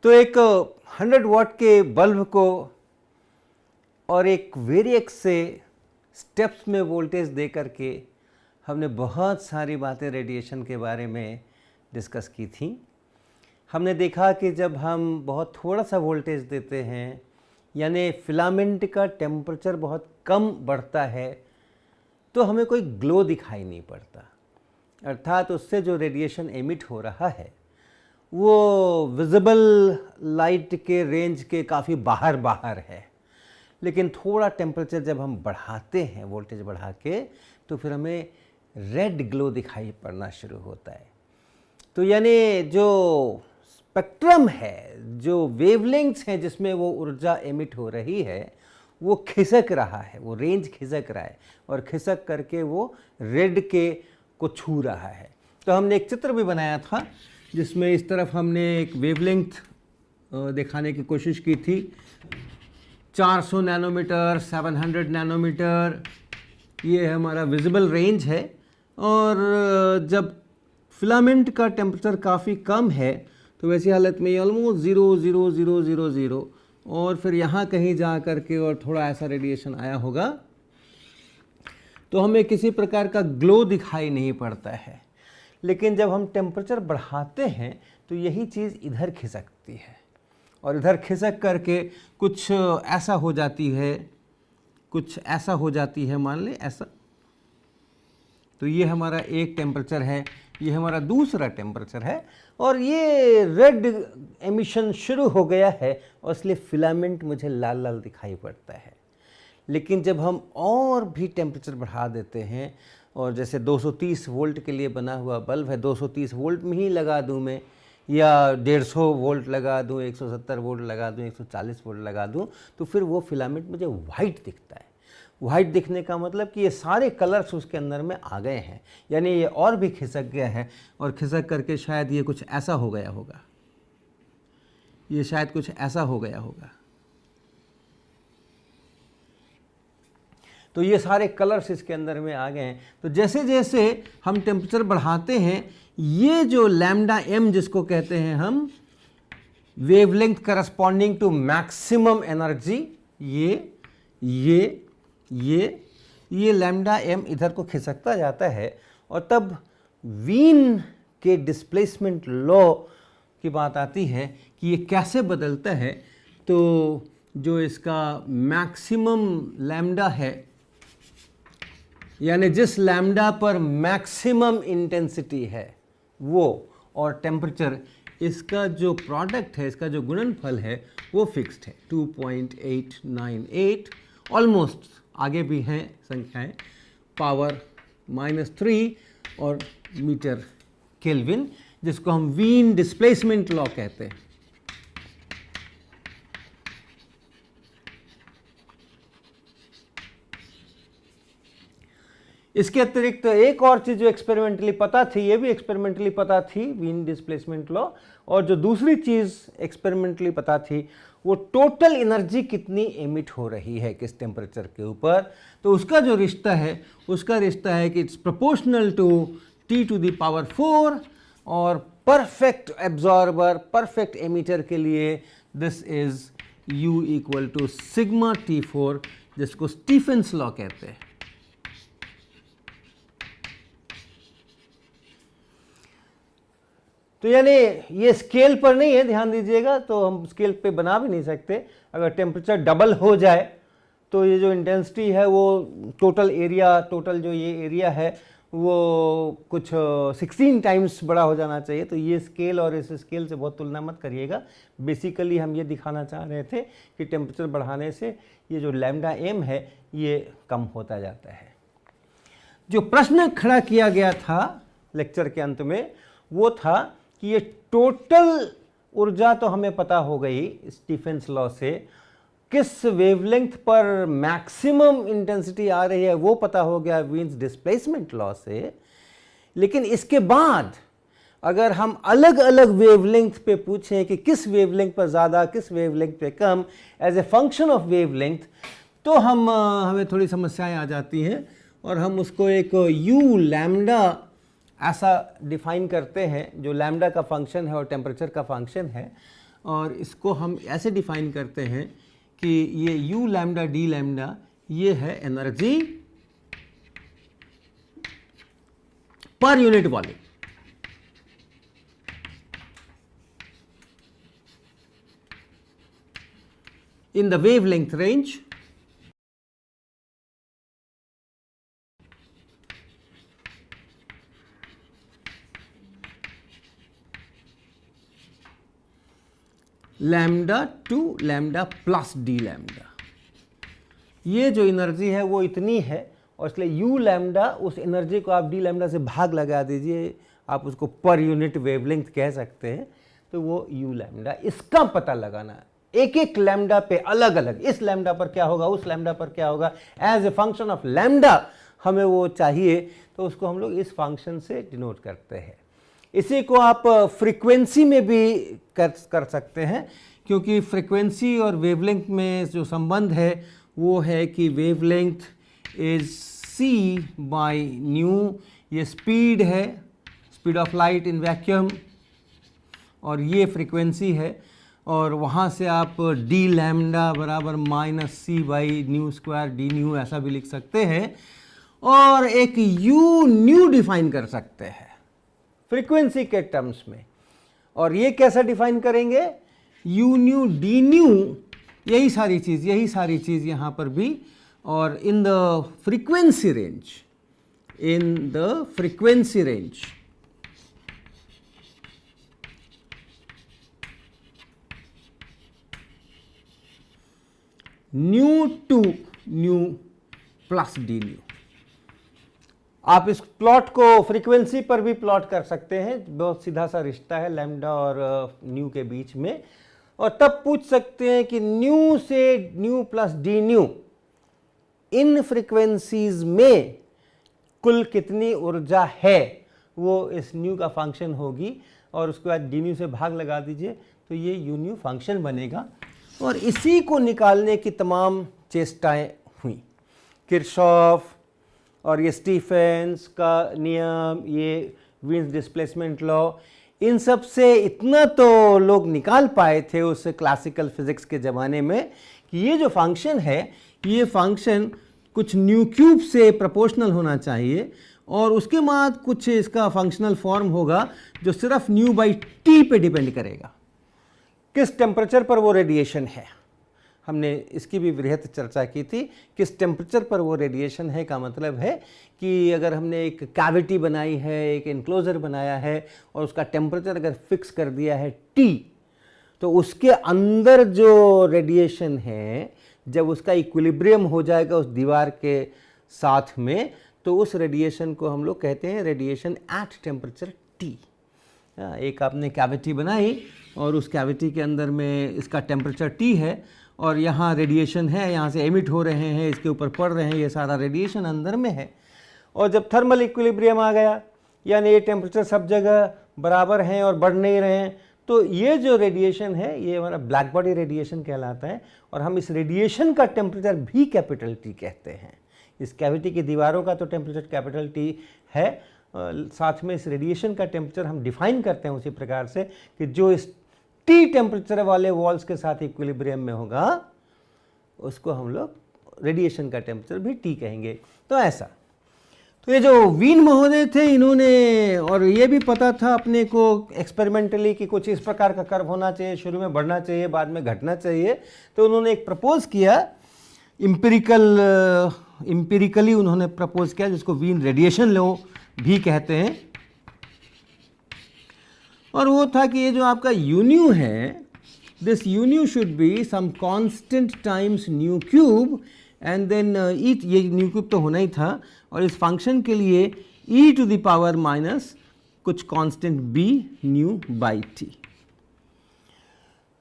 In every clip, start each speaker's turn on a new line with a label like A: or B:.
A: तो एक 100 वाट के बल्ब को और एक वेरिएक्स से स्टेप्स में वोल्टेज दे करके हमने बहुत सारी बातें रेडिएशन के बारे में डिस्कस की थी। हमने देखा कि जब हम बहुत थोड़ा सा वोल्टेज देते हैं यानी फिलामेंट का टेम्परेचर बहुत कम बढ़ता है तो हमें कोई ग्लो दिखाई नहीं पड़ता, अर्थात उससे जो रेडिएशन एमिट हो रहा है वो विजिबल लाइट के रेंज के काफ़ी बाहर है। लेकिन थोड़ा टेम्परेचर जब हम बढ़ाते हैं, वोल्टेज बढ़ा के, तो फिर हमें रेड ग्लो दिखाई पड़ना शुरू होता है। तो यानी जो स्पेक्ट्रम है, जो वेवलेंथ्स हैं जिसमें वो ऊर्जा एमिट हो रही है, वो खिसक रहा है, वो रेंज खिसक रहा है और खिसक करके वो रेड के को छू रहा है। तो हमने एक चित्र भी बनाया था जिसमें इस तरफ हमने एक वेवलेंथ दिखाने की कोशिश की थी। 400 नैनोमीटर, 700 नैनोमीटर, ये हमारा विजिबल रेंज है। और जब फिलामेंट का टेम्परेचर काफ़ी कम है तो वैसी हालत में ये ऑलमोस्ट 0.0000 और फिर यहाँ कहीं जा कर के और थोड़ा ऐसा रेडिएशन आया होगा तो हमें किसी प्रकार का ग्लो दिखाई नहीं पड़ता है। लेकिन जब हम टेम्परेचर बढ़ाते हैं तो यही चीज़ इधर खिसकती है और इधर खिसक करके कुछ ऐसा हो जाती है, मान लें ऐसा। तो ये हमारा एक टेम्परेचर है, ये हमारा दूसरा टेम्परेचर है और ये रेड एमिशन शुरू हो गया है और इसलिए फिलामेंट मुझे लाल लाल दिखाई पड़ता है। लेकिन जब हम और भी टेम्परेचर बढ़ा देते हैं और जैसे 230 वोल्ट के लिए बना हुआ बल्ब है, 230 वोल्ट में ही लगा दूं मैं, या 150 वोल्ट लगा दूं, 170 वोल्ट लगा दूं, 140 वोल्ट लगा दूं, तो फिर वो फिलामेंट मुझे वाइट दिखता है। वाइट दिखने का मतलब कि ये सारे कलर्स उसके अंदर में आ गए हैं, यानी ये और भी खिसक गया है और खिसक करके शायद ये कुछ ऐसा हो गया होगा, ये शायद कुछ ऐसा हो गया होगा। तो ये सारे कलर्स इसके अंदर में आ गए हैं। तो जैसे जैसे हम टेम्परेचर बढ़ाते हैं, ये जो लैम्डा एम जिसको कहते हैं हम wavelength corresponding to maximum energy, ये लैम्डा एम इधर को खिसकता जाता है और तब वीन के डिस्प्लेसमेंट लॉ की बात आती है कि ये कैसे बदलता है। तो जो इसका मैक्सिमम लैम्डा है, यानी जिस लैम्डा पर मैक्सिमम इंटेंसिटी है वो, और टेम्परेचर, इसका जो प्रोडक्ट है, इसका जो गुणनफल है वो फिक्स्ड है 2.898, ऑलमोस्ट, आगे भी हैं संख्याएं, पावर -3 और मीटर केल्विन, जिसको हम वीन डिस्प्लेसमेंट लॉ कहते हैं। इसके अतिरिक्त एक और चीज़ जो एक्सपेरिमेंटली पता थी, ये भी एक्सपेरिमेंटली पता थी, वीन डिस्प्लेसमेंट लॉ, और जो दूसरी चीज़ एक्सपेरिमेंटली पता थी वो टोटल एनर्जी कितनी एमिट हो रही है किस टेम्परेचर के ऊपर। तो उसका जो रिश्ता है, उसका रिश्ता है कि इट्स प्रोपोर्शनल टू T⁴, और परफेक्ट एब्जॉर्बर, परफेक्ट एमिटर के लिए दिस इज U = σT4, जिसको स्टीफेंस लॉ कहते हैं। तो यानी ये स्केल पर नहीं है, ध्यान दीजिएगा, तो हम स्केल पे बना भी नहीं सकते। अगर टेम्परेचर डबल हो जाए तो ये जो इंटेंसिटी है वो टोटल जो ये एरिया है वो कुछ 16 टाइम्स बड़ा हो जाना चाहिए। तो ये स्केल और इस स्केल से बहुत तुलना मत करिएगा। बेसिकली हम ये दिखाना चाह रहे थे कि टेम्परेचर बढ़ाने से ये जो लैम्डा एम है ये कम होता जाता है। जो प्रश्न खड़ा किया गया था लेक्चर के अंत में वो था कि ये टोटल ऊर्जा तो हमें पता हो गई स्टीफेंस लॉ से, किस वेवलेंथ पर मैक्सिमम इंटेंसिटी आ रही है वो पता हो गया वीन्स डिस्प्लेसमेंट लॉ से। लेकिन इसके बाद अगर हम अलग अलग वेवलेंथ पे पूछें कि किस वेवलेंथ पर ज़्यादा, किस वेवलेंथ पे कम, as a function of wavelength, तो हमें थोड़ी समस्याएं आ जाती हैं और हम उसको एक u लैम्डा ऐसा डिफाइन करते हैं, जो लैम्डा का फंक्शन है और टेम्परेचर का फंक्शन है। और इसको हम ऐसे डिफाइन करते हैं कि ये u लैम्डा d लैम्डा ये है एनर्जी पर unit volume. In the wavelength range, lambda two lambda plus D lambda, ये जो एनर्जी है वो इतनी है और इसलिए यू लैम्डा उस एनर्जी को आप डी लैम्डा से भाग लगा दीजिए, आप उसको पर यूनिट वेवलेंथ कह सकते हैं, तो वो यू लैम्डा, इसका पता लगाना है एक एक लैम्डा पे अलग अलग, इस लैम्डा पर क्या होगा, उस लैम्डा पर क्या होगा, as a function of lambda हमें वो चाहिए, तो उसको हम लोग इस फंक्शन से डिनोट करते हैं। इसी को आप फ्रीक्वेंसी में भी कर सकते हैं, क्योंकि फ्रीक्वेंसी और वेवलेंथ में जो संबंध है वो है कि wavelength is c by nu, ये स्पीड है, speed of light in vacuum, और ये फ्रीक्वेंसी है, और वहाँ से आप डी लैम्डा बराबर minus C by nu square D nu ऐसा भी लिख सकते हैं, और एक यू न्यू डिफाइन कर सकते हैं फ्रीक्वेंसी के टर्म्स में। और ये कैसा डिफाइन करेंगे, यू न्यू डी न्यू, यही सारी चीज़ यहाँ पर भी, और in the frequency range nu to nu plus D nu. आप इस प्लॉट को फ्रीक्वेंसी पर भी प्लॉट कर सकते हैं, बहुत सीधा सा रिश्ता है लैम्डा और न्यू के बीच में, और तब पूछ सकते हैं कि न्यू से new plus D new in frequencies में कुल कितनी ऊर्जा है, वो इस न्यू का फंक्शन होगी, और उसके बाद डी न्यू से भाग लगा दीजिए तो ये यू न्यू फंक्शन बनेगा। और इसी को निकालने की तमाम चेष्टाएं हुई, किरचॉफ और ये स्टीफेंस का नियम, ये वीन्स डिस्प्लेसमेंट लॉ, इन सब से इतना तो लोग निकाल पाए थे उस क्लासिकल फिजिक्स के ज़माने में कि ये जो फंक्शन है, ये फंक्शन कुछ न्यू क्यूब से प्रोपोर्शनल होना चाहिए, और उसके बाद कुछ इसका फंक्शनल फॉर्म होगा जो सिर्फ न्यू बाई टी पे डिपेंड करेगा, किस टेम्परेचर पर वो रेडिएशन है। हमने इसकी भी वृहत चर्चा की थी, किस टेम्परेचर पर वो रेडिएशन है का मतलब है कि अगर हमने एक कैविटी बनाई है, एक एनक्लोजर बनाया है, और उसका टेम्परेचर अगर फिक्स कर दिया है T, तो उसके अंदर जो रेडिएशन है जब उसका इक्विलिब्रियम हो जाएगा उस दीवार के साथ में, तो उस रेडिएशन को हम लोग कहते हैं रेडिएशन एट टेम्परेचर T। एक आपने कैविटी बनाई और उस कैविटी के अंदर में इसका टेम्परेचर T है, और यहाँ रेडिएशन है, यहाँ से एमिट हो रहे हैं, इसके ऊपर पड़ रहे हैं, ये सारा रेडिएशन अंदर में है। और जब थर्मल इक्विलिब्रियम आ गया, यानी ये टेम्परेचर सब जगह बराबर हैं और बढ़ नहीं रहे हैं, तो ये जो रेडिएशन है ये हमारा ब्लैक बॉडी रेडिएशन कहलाता है, और हम इस रेडिएशन का टेम्परेचर भी कैपिटल T कहते हैं। इस कैविटी की दीवारों का तो टेम्परेचर कैपिटल T है, साथ में इस रेडिएशन का टेम्परेचर हम डिफाइन करते हैं उसी प्रकार से कि जो इस T टेम्परेचर वाले वॉल्स के साथ इक्विलिब्रियम में होगा उसको हम लोग रेडिएशन का टेम्परेचर भी T कहेंगे। तो ऐसा, तो ये जो वीन महोदय थे, इन्होंने, और ये भी पता था अपने को एक्सपेरिमेंटली कि कुछ इस प्रकार का कर्व होना चाहिए, शुरू में बढ़ना चाहिए, बाद में घटना चाहिए, तो उन्होंने एक प्रपोज किया, इम्पिरिकली उन्होंने प्रपोज किया, जिसको वीन रेडिएशन लॉ भी कहते हैं। और वो था कि ये जो आपका यून्यू है, this u nu should be some constant times nu cube, and then ये न्यू क्यूब तो होना ही था, और इस फंक्शन के लिए e to the power minus कुछ constant b nu by t।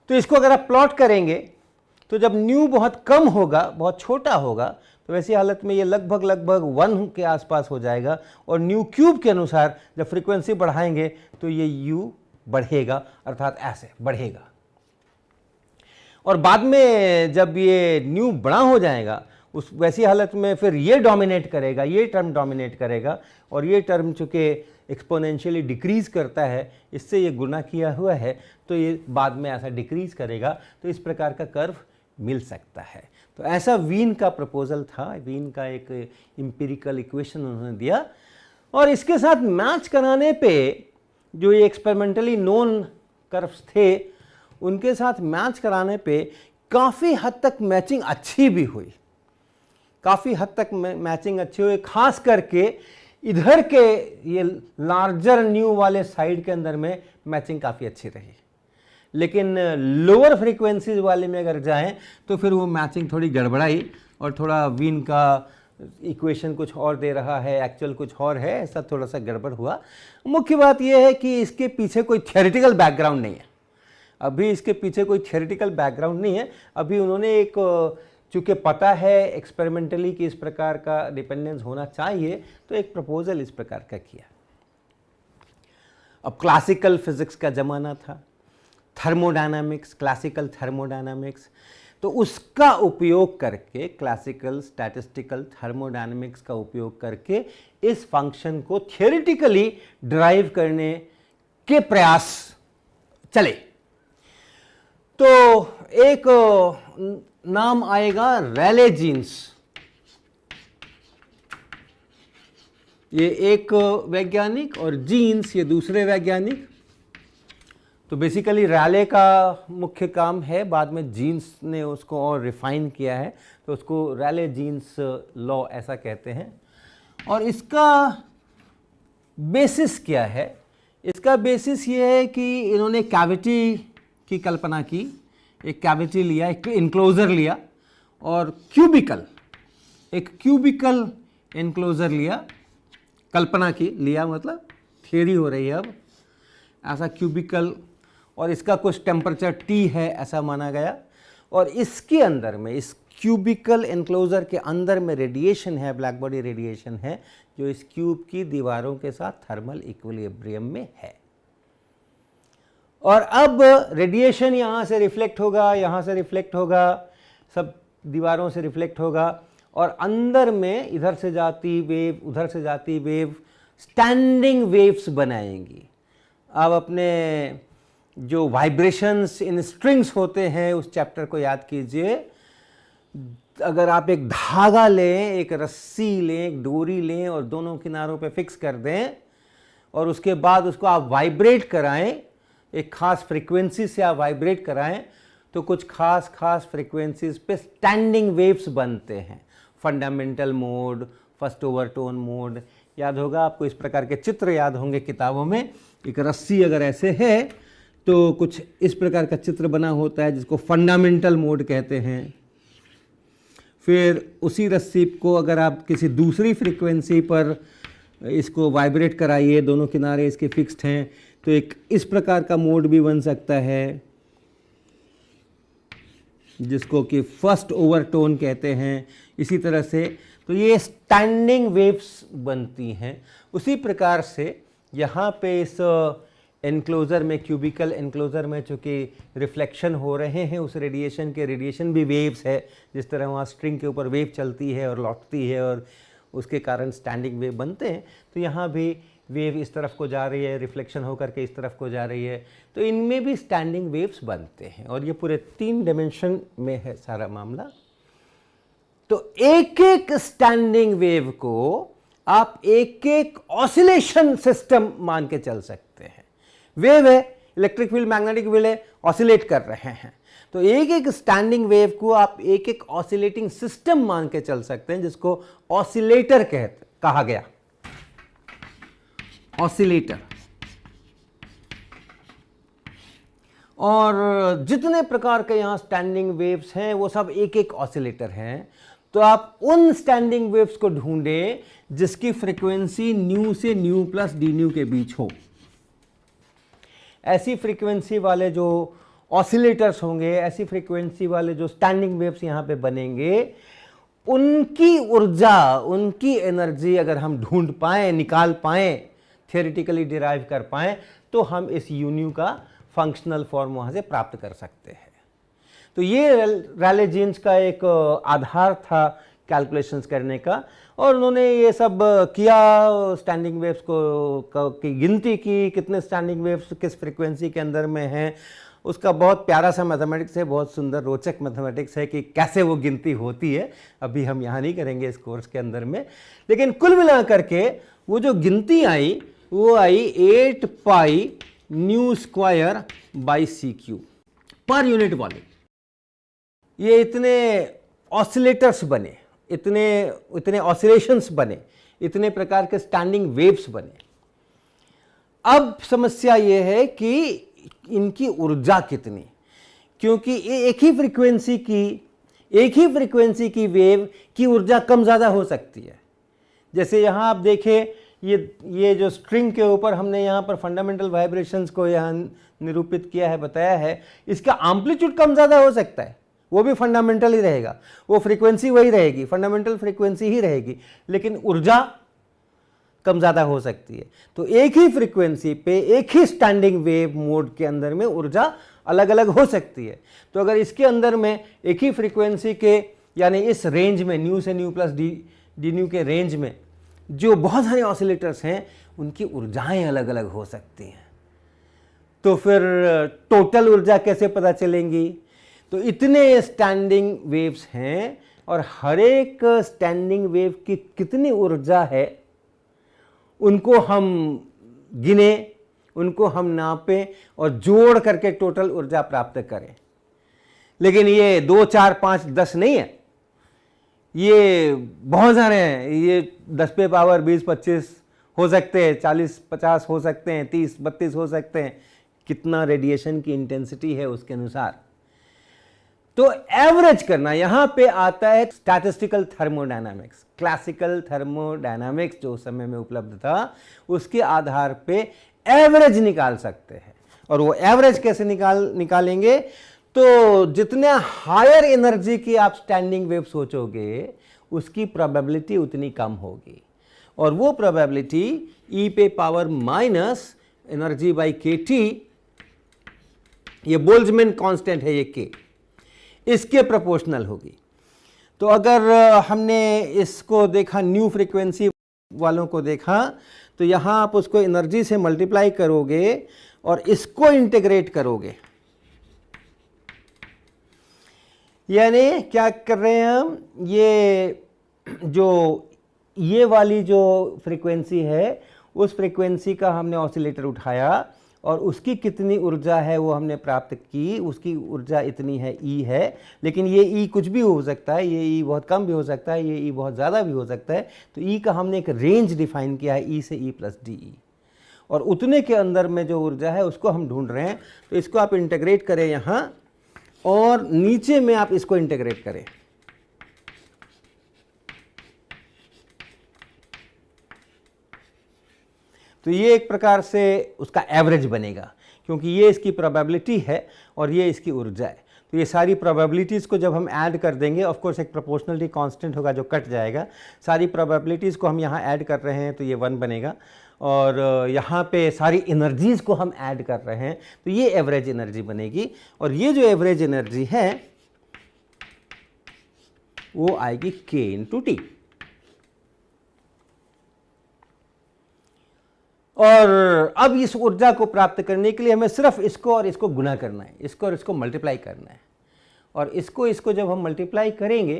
A: तो इसको अगर आप प्लॉट करेंगे तो जब न्यू बहुत कम होगा, बहुत छोटा होगा, तो वैसी हालत में ये लगभग 1 के आसपास हो जाएगा, और न्यू क्यूब के अनुसार जब फ्रीक्वेंसी बढ़ाएंगे तो ये u बढ़ेगा, अर्थात ऐसे बढ़ेगा। और बाद में जब ये न्यू बड़ा हो जाएगा, उस वैसी हालत में फिर ये डोमिनेट करेगा, ये टर्म डोमिनेट करेगा, और ये टर्म चूँकि एक्सपोनेंशियली डिक्रीज करता है, इससे ये गुना किया हुआ है तो ये बाद में ऐसा डिक्रीज करेगा, तो इस प्रकार का कर्व मिल सकता है। तो ऐसा वीन का प्रपोजल था, वीन का एक एम्पिरिकल इक्वेशन उन्होंने दिया, और इसके साथ मैच कराने पे जो ये एक्सपेरिमेंटली नोन कर्व्स थे उनके साथ मैच कराने पे काफ़ी हद तक मैचिंग अच्छी भी हुई, काफ़ी हद तक मैचिंग अच्छी हुई। खास करके इधर के ये लार्जर न्यू वाले साइड के अंदर में मैचिंग काफ़ी अच्छी रही, लेकिन लोअर फ्रीक्वेंसीज वाले में अगर जाएं तो फिर वो मैचिंग थोड़ी गड़बड़ाई और थोड़ा वीन का इक्वेशन कुछ और दे रहा है, एक्चुअल कुछ और है, ऐसा थोड़ा सा गड़बड़ हुआ। मुख्य बात यह है कि इसके पीछे कोई थियोरेटिकल बैकग्राउंड नहीं है, अभी इसके पीछे कोई थियोरेटिकल बैकग्राउंड नहीं है। अभी उन्होंने एक, चूँकि पता है एक्सपेरिमेंटली कि इस प्रकार का डिपेंडेंस होना चाहिए, तो एक प्रपोजल इस प्रकार का किया। अब क्लासिकल फिजिक्स का ज़माना था, थर्मोडायनामिक्स, क्लासिकल थर्मोडायनामिक्स, तो उसका उपयोग करके, क्लासिकल स्टैटिस्टिकल थर्मोडायनामिक्स का उपयोग करके इस फंक्शन को थियोरेटिकली ड्राइव करने के प्रयास चले। तो एक नाम आएगा रैले जीन्स। ये एक वैज्ञानिक और जीन्स ये दूसरे वैज्ञानिक। तो बेसिकली रैले का मुख्य काम है, बाद में जीन्स ने उसको और रिफाइन किया है, तो उसको रैले जीन्स लॉ ऐसा कहते हैं। और इसका बेसिस क्या है? इसका बेसिस ये है कि इन्होंने कैविटी की कल्पना की, एक कैविटी लिया, एक इनक्लोजर लिया और क्यूबिकल, एक क्यूबिकल इनक्लोजर लिया, कल्पना की, लिया मतलब थियरी हो रही है अब, ऐसा क्यूबिकल, और इसका कुछ टेम्परेचर T है ऐसा माना गया, और इसके अंदर में, इस क्यूबिकल इनक्लोजर के अंदर में रेडिएशन है, ब्लैक बॉडी रेडिएशन है, जो इस क्यूब की दीवारों के साथ थर्मल इक्विलिब्रियम में है। और अब रेडिएशन यहाँ से रिफ्लेक्ट होगा, यहाँ से रिफ्लेक्ट होगा, सब दीवारों से रिफ्लेक्ट होगा, और अंदर में इधर से जाती वेव, उधर से जाती वेव, स्टैंडिंग वेव्स बनाएंगी। अब अपने जो वाइब्रेशंस इन स्ट्रिंग्स होते हैं उस चैप्टर को याद कीजिए। अगर आप एक धागा लें, एक रस्सी लें, एक डोरी लें और दोनों किनारों पे फिक्स कर दें, और उसके बाद उसको आप वाइब्रेट कराएं, एक खास फ्रीक्वेंसी से आप वाइब्रेट कराएं, तो कुछ खास फ्रीक्वेंसीज पे स्टैंडिंग वेव्स बनते हैं। Fundamental mode, first overtone mode, याद होगा आपको, इस प्रकार के चित्र याद होंगे किताबों में। एक रस्सी अगर ऐसे है तो कुछ इस प्रकार का चित्र बना होता है जिसको फंडामेंटल मोड कहते हैं। फिर उसी रस्सी को अगर आप किसी दूसरी फ्रीक्वेंसी पर इसको वाइब्रेट कराइए, दोनों किनारे इसके फिक्स्ड हैं, तो एक इस प्रकार का मोड भी बन सकता है जिसको कि फर्स्ट ओवरटोन कहते हैं। इसी तरह से तो ये स्टैंडिंग वेव्स बनती हैं। उसी प्रकार से यहाँ पे इस एनक्लोज़र में, क्यूबिकल एनक्लोज़र में चूँकि रिफ्लेक्शन हो रहे हैं उस रेडिएशन के, रेडिएशन भी वेव्स है, जिस तरह वहाँ स्ट्रिंग के ऊपर वेव चलती है और लौटती है और उसके कारण स्टैंडिंग वेव बनते हैं, तो यहाँ भी वेव इस तरफ को जा रही है, रिफ्लेक्शन होकर के इस तरफ को जा रही है, तो इनमें भी स्टैंडिंग वेव्स बनते हैं। और ये पूरे 3 डायमेंशन में है सारा मामला। तो एक एक स्टैंडिंग वेव को आप एक एक ऑसिलेशन सिस्टम मान के चल सकते हैं। वेव है, इलेक्ट्रिक फील्ड, मैग्नेटिक फील्ड है, ऑसिलेट कर रहे हैं, तो एक एक स्टैंडिंग वेव को आप एक एक ऑसिलेटिंग सिस्टम मान के चल सकते हैं, जिसको ऑसिलेटर कहा गया, ऑसिलेटर। और जितने प्रकार के यहां स्टैंडिंग वेव्स हैं वो सब एक एक ऑसिलेटर हैं। तो आप उन स्टैंडिंग वेव्स को ढूंढें जिसकी फ्रीक्वेंसी न्यू से न्यू प्लस डी न्यू के बीच हो। ऐसी फ्रीक्वेंसी वाले जो ऑसिलेटर्स होंगे, ऐसी फ्रीक्वेंसी वाले जो स्टैंडिंग वेव्स यहाँ पे बनेंगे, उनकी ऊर्जा, उनकी एनर्जी अगर हम ढूंढ पाएं, निकाल पाएं, थियोरेटिकली डिराइव कर पाएं, तो हम इस यून्यू का फंक्शनल फॉर्म वहाँ से प्राप्त कर सकते हैं। तो ये रैले जीन्स का एक आधार था कैलकुलेशंस करने का, और उन्होंने ये सब किया, स्टैंडिंग वेव्स की गिनती की, कितने स्टैंडिंग वेव्स किस फ्रीक्वेंसी के अंदर में हैं। उसका बहुत प्यारा सा मैथमेटिक्स है, बहुत सुंदर रोचक मैथमेटिक्स है कि कैसे वो गिनती होती है। अभी हम यहाँ नहीं करेंगे इस कोर्स के अंदर में, लेकिन कुल मिला करके वो जो गिनती आई वो आई 8 pi nu square by c cube per unit volume. ये इतने ऑसिलेटर्स बने, इतने ऑसिलेशंस बने, इतने प्रकार के स्टैंडिंग वेव्स बने। अब समस्या ये है कि इनकी ऊर्जा कितनी, क्योंकि एक ही फ्रीक्वेंसी की वेव की ऊर्जा कम ज़्यादा हो सकती है। जैसे यहाँ आप देखें, ये जो स्ट्रिंग के ऊपर हमने यहाँ पर फंडामेंटल वाइब्रेशंस को यहाँ निरूपित किया है, बताया है, इसका एम्पलीट्यूड कम ज़्यादा हो सकता है, वो भी फंडामेंटल ही रहेगा, वो फ्रीक्वेंसी वही रहेगी, फंडामेंटल फ्रीक्वेंसी ही रहेगी, लेकिन ऊर्जा कम ज़्यादा हो सकती है। तो एक ही फ्रीक्वेंसी पे एक ही स्टैंडिंग वेव मोड के अंदर में ऊर्जा अलग अलग हो सकती है। तो अगर इसके अंदर में एक ही फ्रीक्वेंसी के, यानी इस रेंज में न्यू से न्यू प्लस डी न्यू के रेंज में जो बहुत सारे ऑसिलेटर्स हैं, उनकी ऊर्जाएं अलग अलग हो सकती हैं। तो फिर टोटल ऊर्जा कैसे पता चलेंगी? तो इतने स्टैंडिंग वेव्स हैं और हर एक स्टैंडिंग वेव की कितनी ऊर्जा है उनको हम गिने, उनको हम नापें और जोड़ करके टोटल ऊर्जा प्राप्त करें। लेकिन ये 2, 4, 5, 10 नहीं है, ये बहुत सारे हैं। ये 10 पे पावर 20, 25 हो सकते हैं, 40, 50 हो सकते हैं, 30, 32 हो सकते हैं। कितना रेडिएशन की इंटेंसिटी है उसके अनुसार। तो एवरेज करना यहां पे आता है स्टैटिस्टिकल थर्मोडायनामिक्स, क्लासिकल थर्मोडायनामिक्स जो उस समय में उपलब्ध था, उसके आधार पे एवरेज निकाल सकते हैं। और वो एवरेज कैसे निकालेंगे? तो जितने हायर एनर्जी की आप स्टैंडिंग वेव सोचोगे, उसकी प्रोबेबिलिटी उतनी कम होगी, और वो प्रोबेबिलिटी ई पे पावर माइनस एनर्जी बाई के टी, ये बोल्ट्जमैन कांस्टेंट है, ये के, इसके प्रोपोर्शनल होगी। तो अगर हमने इसको देखा, न्यू फ्रीक्वेंसी वालों को देखा, तो यहाँ आप उसको एनर्जी से मल्टीप्लाई करोगे और इसको इंटीग्रेट करोगे। यानी क्या कर रहे हैं हम? ये वाली जो फ्रीक्वेंसी है, उस फ्रीक्वेंसी का हमने ऑसिलेटर उठाया और उसकी कितनी ऊर्जा है वो हमने प्राप्त की। उसकी ऊर्जा इतनी है, ई है, लेकिन ये ई कुछ भी हो सकता है, ये ई बहुत कम भी हो सकता है, ये ई बहुत ज़्यादा भी हो सकता है। तो ई का हमने एक रेंज डिफाइन किया है, ई से ई प्लस डी ई, और उतने के अंदर में जो ऊर्जा है उसको हम ढूंढ रहे हैं। तो इसको आप इंटीग्रेट करें यहाँ, और नीचे में आप इसको इंटीग्रेट करें। तो ये एक प्रकार से उसका एवरेज बनेगा, क्योंकि ये इसकी प्रोबेबिलिटी है और ये इसकी ऊर्जा है। तो ये सारी प्रोबेबिलिटीज़ को जब हम ऐड कर देंगे, ऑफ कोर्स एक प्रोपोर्शनलिटी कांस्टेंट होगा जो कट जाएगा। सारी प्रोबेबिलिटीज़ को हम यहाँ ऐड कर रहे हैं तो ये 1 बनेगा, और यहाँ पे सारी एनर्जीज़ को हम ऐड कर रहे हैं तो ये एवरेज एनर्जी बनेगी। और ये जो एवरेज एनर्जी है वो आएगी k इंटू टी। और अब इस ऊर्जा को प्राप्त करने के लिए हमें सिर्फ इसको और इसको गुना करना है, इसको और इसको मल्टीप्लाई करना है। और इसको जब हम मल्टीप्लाई करेंगे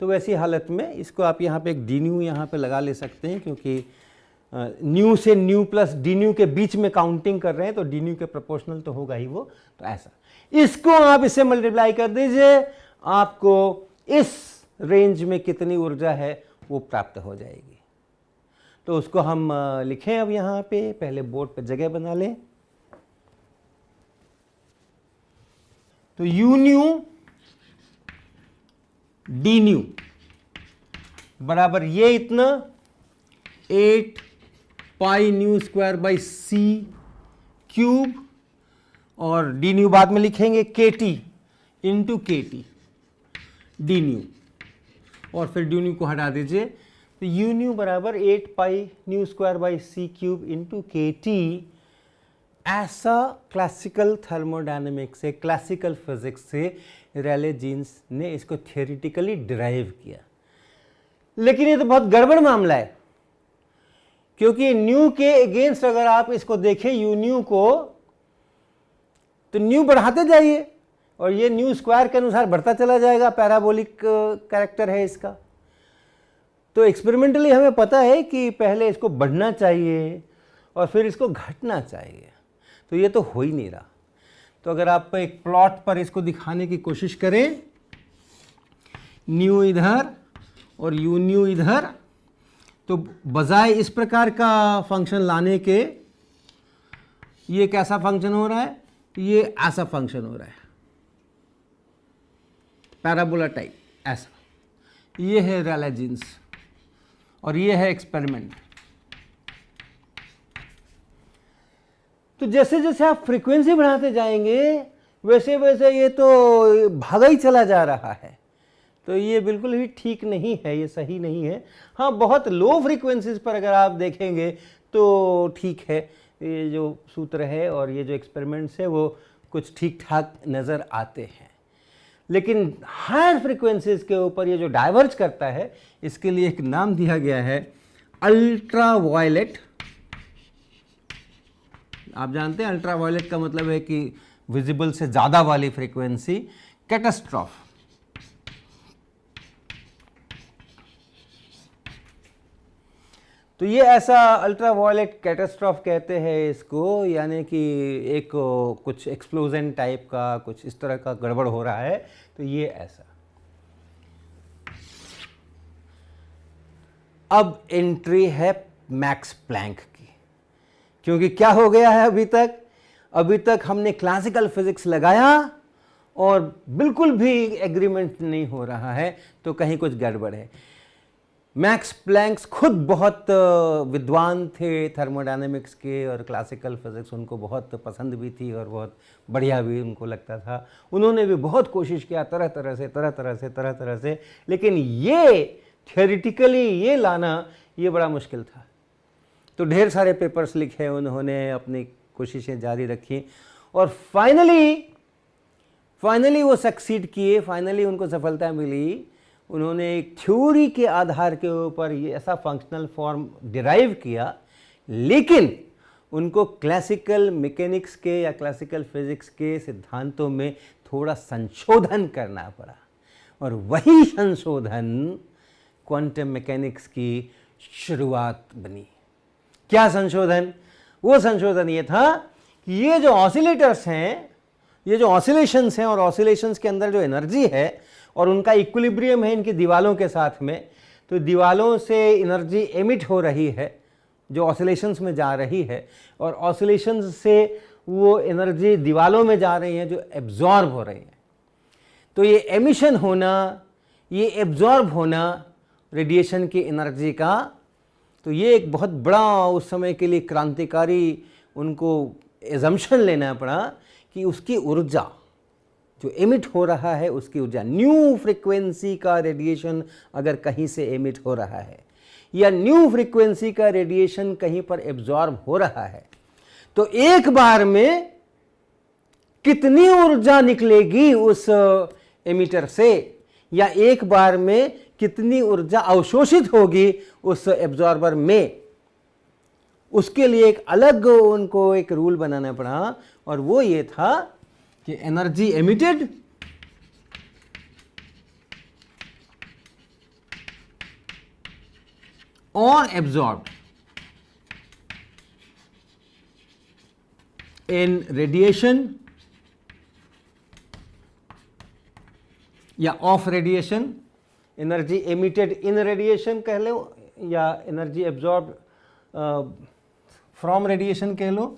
A: तो वैसी हालत में इसको आप यहाँ पे एक डी न्यू यहाँ पे लगा ले सकते हैं, क्योंकि न्यू से न्यू प्लस डी न्यू के बीच में काउंटिंग कर रहे हैं तो डी न्यू के प्रोपोर्शनल तो होगा ही वो। तो ऐसा इसको आप इससे मल्टीप्लाई कर दीजिए, आपको इस रेंज में कितनी ऊर्जा है वो प्राप्त हो जाएगी। तो उसको हम लिखें अब यहाँ पे, पहले बोर्ड पे जगह बना लें। तो यू न्यू डी न्यू बराबर ये इतना 8 pi nu square by c cube, और डी न्यू बाद में लिखेंगे k T into k T d nu, और फिर डी न्यू को हटा दीजिए। तो यू न्यू बराबर 8 pi nu square by c cube into k T. ऐसा क्लासिकल थर्मोडायनेमिक्स से, क्लासिकल फिजिक्स से रेले जीन्स ने इसको थियोरिटिकली डिराइव किया। लेकिन ये तो बहुत गड़बड़ मामला है, क्योंकि न्यू के अगेंस्ट अगर आप इसको देखें यू न्यू को, तो न्यू बढ़ाते जाइए और ये न्यू स्क्वायर के अनुसार बढ़ता चला जाएगा, पैराबोलिक कैरेक्टर है इसका। तो एक्सपेरिमेंटली हमें पता है कि पहले इसको बढ़ना चाहिए और फिर इसको घटना चाहिए, तो ये तो हो ही नहीं रहा। तो अगर आप एक प्लॉट पर इसको दिखाने की कोशिश करें, न्यू इधर और यू न्यू इधर, तो बजाय इस प्रकार का फंक्शन लाने के ये कैसा फंक्शन हो रहा है, ये ऐसा फंक्शन हो रहा है, पैराबोला टाइप ऐसा। ये है रेले जीन्स और ये है एक्सपेरिमेंट। तो जैसे जैसे आप फ्रीक्वेंसी बढ़ाते जाएंगे वैसे वैसे ये तो भागा ही चला जा रहा है। तो ये बिल्कुल भी ठीक नहीं है, ये सही नहीं है। हाँ, बहुत लो फ्रीक्वेंसीज पर अगर आप देखेंगे तो ठीक है, ये जो सूत्र है और ये जो एक्सपेरिमेंट्स है वो कुछ ठीक ठाक नज़र आते हैं। लेकिन हायर फ्रीक्वेंसीज के ऊपर ये जो डाइवर्ज करता है, इसके लिए एक नाम दिया गया है अल्ट्रा वायलेट। आप जानते हैं अल्ट्रा वायलेट का मतलब है कि विजिबल से ज़्यादा वाली फ्रीक्वेंसी, कैटास्ट्रॉफ। तो ये ऐसा अल्ट्रा वायलेट कैटास्ट्रॉफ कहते हैं इसको, यानी कि एक कुछ एक्सप्लोजन टाइप का कुछ इस तरह का गड़बड़ हो रहा है, तो ये ऐसा। अब एंट्री है मैक्स प्लैंक की, क्योंकि क्या हो गया है अभी तक हमने क्लासिकल फिजिक्स लगाया और बिल्कुल भी एग्रीमेंट नहीं हो रहा है, तो कहीं कुछ गड़बड़ है। मैक्स प्लैंक खुद बहुत विद्वान थे थर्मोडायनेमिक्स के, और क्लासिकल फिजिक्स उनको बहुत पसंद भी थी और बहुत बढ़िया भी उनको लगता था। उन्होंने भी बहुत कोशिश किया तरह तरह से, लेकिन ये थियोरिटिकली ये लाना ये बड़ा मुश्किल था। तो ढेर सारे पेपर्स लिखे उन्होंने, अपनी कोशिशें जारी रखी और फाइनली वो सक्सीड किए, फाइनली उनको सफलता मिली। उन्होंने एक थ्योरी के आधार के ऊपर ये ऐसा फंक्शनल फॉर्म डिराइव किया, लेकिन उनको क्लासिकल मैकेनिक्स के या क्लासिकल फिजिक्स के सिद्धांतों में थोड़ा संशोधन करना पड़ा, और वही संशोधन क्वांटम मैकेनिक्स की शुरुआत बनी। क्या संशोधन? वो संशोधन ये था कि ये जो ऑसिलेटर्स हैं, ये जो ऑसिलेशंस हैं और ऑसिलेशंस के अंदर जो एनर्जी है और उनका इक्विलिब्रियम है इनकी दीवालों के साथ में, तो दीवालों से एनर्जी एमिट हो रही है जो ऑसिलेशंस में जा रही है, और ऑसिलेशंस से वो एनर्जी दीवालों में जा रही है जो एब्जॉर्ब हो रही है। तो ये एमिशन होना, ये एब्जॉर्ब होना रेडिएशन की एनर्जी का, तो ये एक बहुत बड़ा उस समय के लिए क्रांतिकारी उनको एजम्पशन लेना पड़ा कि उसकी ऊर्जा जो एमिट हो रहा है, उसकी ऊर्जा, न्यू फ्रीक्वेंसी का रेडिएशन अगर कहीं से एमिट हो रहा है या न्यू फ्रीक्वेंसी का रेडिएशन कहीं पर एब्जॉर्ब हो रहा है, तो एक बार में कितनी ऊर्जा निकलेगी उस एमिटर से, या एक बार में कितनी ऊर्जा अवशोषित होगी उस एब्जॉर्बर में, उसके लिए एक अलग उनको एक रूल बनाना पड़ा। और वो ये था कि एनर्जी एमिटेड और एब्जॉर्ब्ड इन रेडिएशन या of radiation, energy emitted in radiation कह लो या एनर्जी एब्जॉर्ब फ्रॉम रेडिएशन कह लो।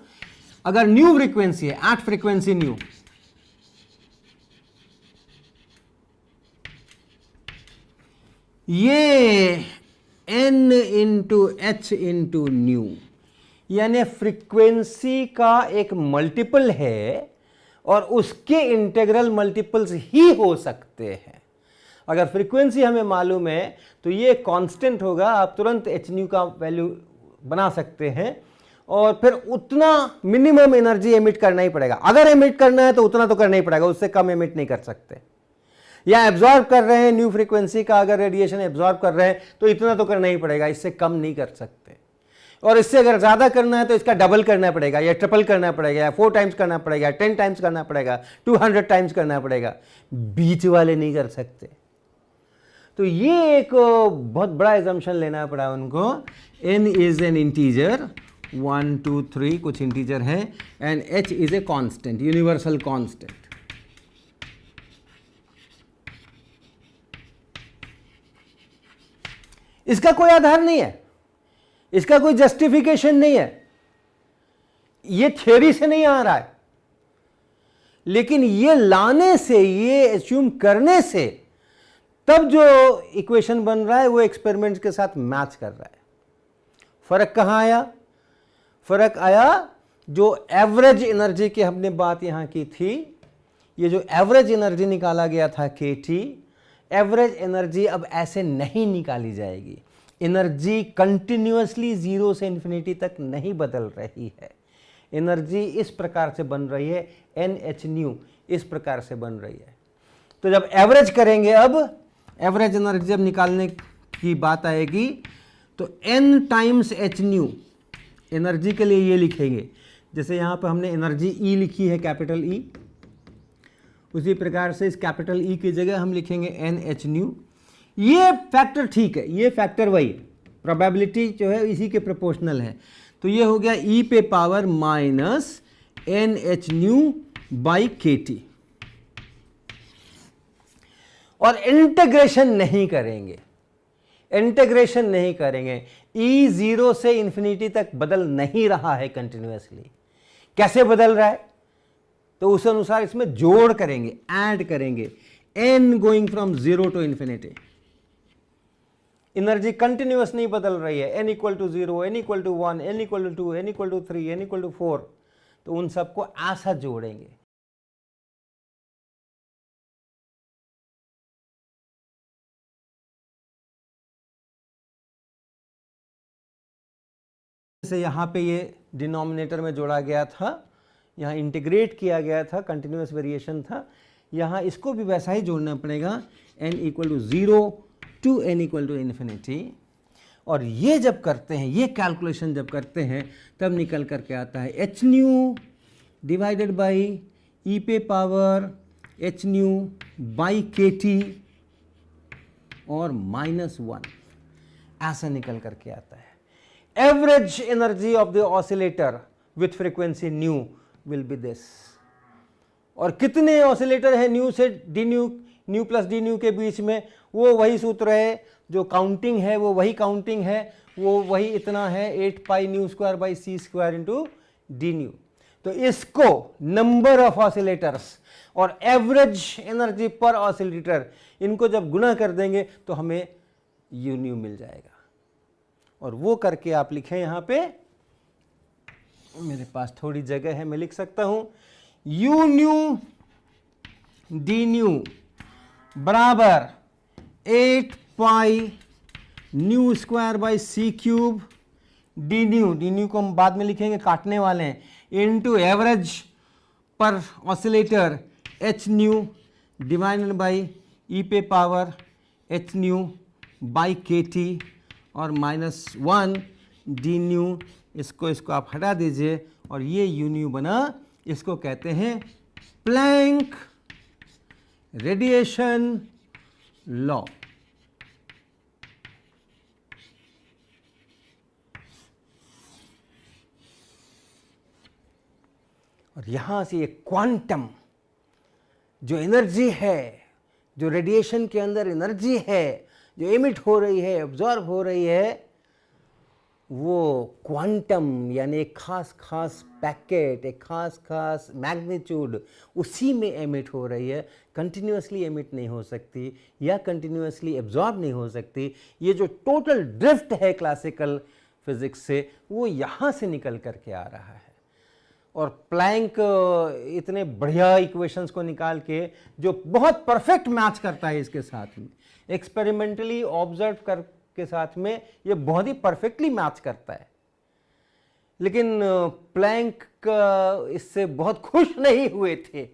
A: अगर न्यू फ्रीक्वेंसी है, एट फ्रीक्वेंसी न्यू, ये n into H into new, यानी फ्रीक्वेंसी का एक मल्टीपल है और उसके इंटीग्रल मल्टीपल्स ही हो सकते हैं। अगर फ्रीक्वेंसी हमें मालूम है तो ये कांस्टेंट होगा, आप तुरंत एच न्यू का वैल्यू बना सकते हैं, और फिर उतना मिनिमम एनर्जी एमिट करना ही पड़ेगा। अगर एमिट करना है तो उतना तो करना ही पड़ेगा, उससे कम एमिट नहीं कर सकते। या एब्जॉर्ब कर रहे हैं न्यू फ्रीक्वेंसी का, अगर रेडिएशन एब्जॉर्ब कर रहे हैं तो इतना तो करना ही पड़ेगा, इससे कम नहीं कर सकते। और इससे अगर ज़्यादा करना है तो इसका डबल करना पड़ेगा, या ट्रिपल करना पड़ेगा, या 4 टाइम्स करना पड़ेगा, 10 टाइम्स करना पड़ेगा, 200 टाइम्स करना पड़ेगा। बीच वाले नहीं कर सकते। तो ये एक बहुत बड़ा एजम्पशन लेना पड़ा उनको। n इज एन इंटीजर, 1 2 3 कुछ इंटीजर है, and h is a constant, universal constant. इसका कोई आधार नहीं है, इसका कोई जस्टिफिकेशन नहीं है, ये थ्योरी से नहीं आ रहा है, लेकिन ये लाने से, ये एज्यूम करने से तब जो इक्वेशन बन रहा है वो एक्सपेरिमेंट्स के साथ मैच कर रहा है। फर्क कहां आया? फर्क आया जो एवरेज एनर्जी की हमने बात यहां की थी, ये जो एवरेज एनर्जी निकाला गया था kT, एवरेज एनर्जी अब ऐसे नहीं निकाली जाएगी। एनर्जी कंटिन्यूअसली 0 से इन्फिनिटी तक नहीं बदल रही है। एनर्जी इस प्रकार से बन रही है, Nhν इस प्रकार से बन रही है। तो जब एवरेज करेंगे, अब एवरेज एनर्जी जब निकालने की बात आएगी तो n टाइम्स hν एनर्जी के लिए ये लिखेंगे, जैसे यहाँ पर हमने एनर्जी E लिखी है, कैपिटल E, उसी प्रकार से इस कैपिटल E की जगह हम लिखेंगे Nhν। ये फैक्टर ठीक है, ये फैक्टर वही है, प्रोबेबिलिटी जो है इसी के प्रोपोर्शनल है। तो ये हो गया e पे power minus Nhν by kT। और इंटीग्रेशन नहीं करेंगे, इंटीग्रेशन नहीं करेंगे। E 0 से इंफिनिटी तक बदल नहीं रहा है कंटिन्यूअसली। कैसे बदल रहा है? तो उस अनुसार इसमें जोड़ करेंगे, ऐड करेंगे, n going from 0 to infinity. Energy continuous नहीं बदल रही है, n equal to 0, n equal to 1, n equal to 2, n equal to 3, n equal to 4। तो उन सबको ऐसा जोड़ेंगे। जैसे यहाँ पे ये डिनोमिनेटर में जोड़ा गया था, यहाँ इंटीग्रेट किया गया था, कंटिन्यूअस वेरिएशन था, यहाँ इसको भी वैसा ही जोड़ना पड़ेगा, n equal to 0 to n equal to infinity. और ये जब करते हैं, ये कैलकुलेशन जब करते हैं, तब निकल करके आता है hν डिवाइडेड बाई e पे पावर hν बाई kT और -1, ऐसा निकल करके आता है। Average energy of the oscillator with frequency new will be this. और कितने ऑसिलेटर है न्यू से D new plus D new के बीच में? वो वही सूत्र है, जो काउंटिंग है वो वही काउंटिंग है, वो वही इतना है, 8 pi nu square by c square into d nu. तो इसको नंबर ऑफ ऑसिलेटर्स और एवरेज एनर्जी पर ऑसिलेटर, इनको जब गुणा कर देंगे तो हमें यू न्यू मिल जाएगा। और वो करके आप लिखें, यहाँ पे मेरे पास थोड़ी जगह है, मैं लिख सकता हूं, यू न्यू डी न्यू बराबर 8 pi nu square by c cube d nu को हम बाद में लिखेंगे, काटने वाले हैं, into average per oscillator hν divided by e पे पावर hν बाई kT और -1 डी न्यू। इसको आप हटा दीजिए और ये यू न्यू बना। इसको कहते हैं प्लैंक रेडिएशन लॉ। और यहां से ये क्वांटम जो एनर्जी है, जो रेडिएशन के अंदर एनर्जी है, जो एमिट हो रही है, एब्जॉर्ब हो रही है, वो क्वांटम यानी एक खास पैकेट, एक खास मैग्नीट्यूड उसी में एमिट हो रही है। कंटिन्यूअसली एमिट नहीं हो सकती या कंटिन्यूअसली एब्जॉर्ब नहीं हो सकती। ये जो टोटल ड्रिफ्ट है क्लासिकल फिजिक्स से, वो यहाँ से निकल करके आ रहा है। और प्लैंक इतने बढ़िया इक्वेशंस को निकाल के, जो बहुत परफेक्ट मैच करता है इसके साथ में, एक्सपेरिमेंटली ऑब्जर्व कर के साथ में ये बहुत ही परफेक्टली मैच करता है। लेकिन प्लैंक इससे बहुत खुश नहीं हुए थे,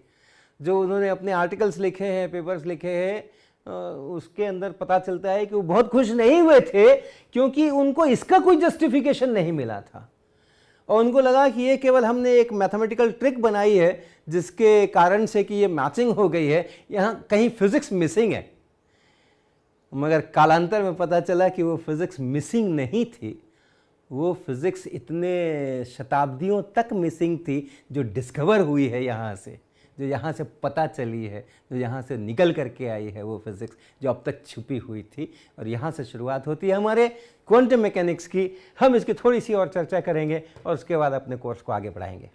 A: जो उन्होंने अपने आर्टिकल्स लिखे हैं, पेपर्स लिखे हैं, उसके अंदर पता चलता है कि वो बहुत खुश नहीं हुए थे, क्योंकि उनको इसका कोई जस्टिफिकेशन नहीं मिला था और उनको लगा कि ये केवल हमने एक मैथमेटिकल ट्रिक बनाई है जिसके कारण से कि ये मैचिंग हो गई है, यहाँ कहीं फिजिक्स मिसिंग है। मगर कालांतर में पता चला कि वो फिजिक्स मिसिंग नहीं थी, वो फिजिक्स इतने शताब्दियों तक मिसिंग थी जो डिस्कवर हुई है यहाँ से, जो यहाँ से पता चली है, जो यहाँ से निकल करके आई है, वो फिज़िक्स जो अब तक छुपी हुई थी। और यहाँ से शुरुआत होती है हमारे क्वांटम मैकेनिक्स की। हम इसकी थोड़ी सी और चर्चा करेंगे और उसके बाद अपने कोर्स को आगे बढ़ाएंगे।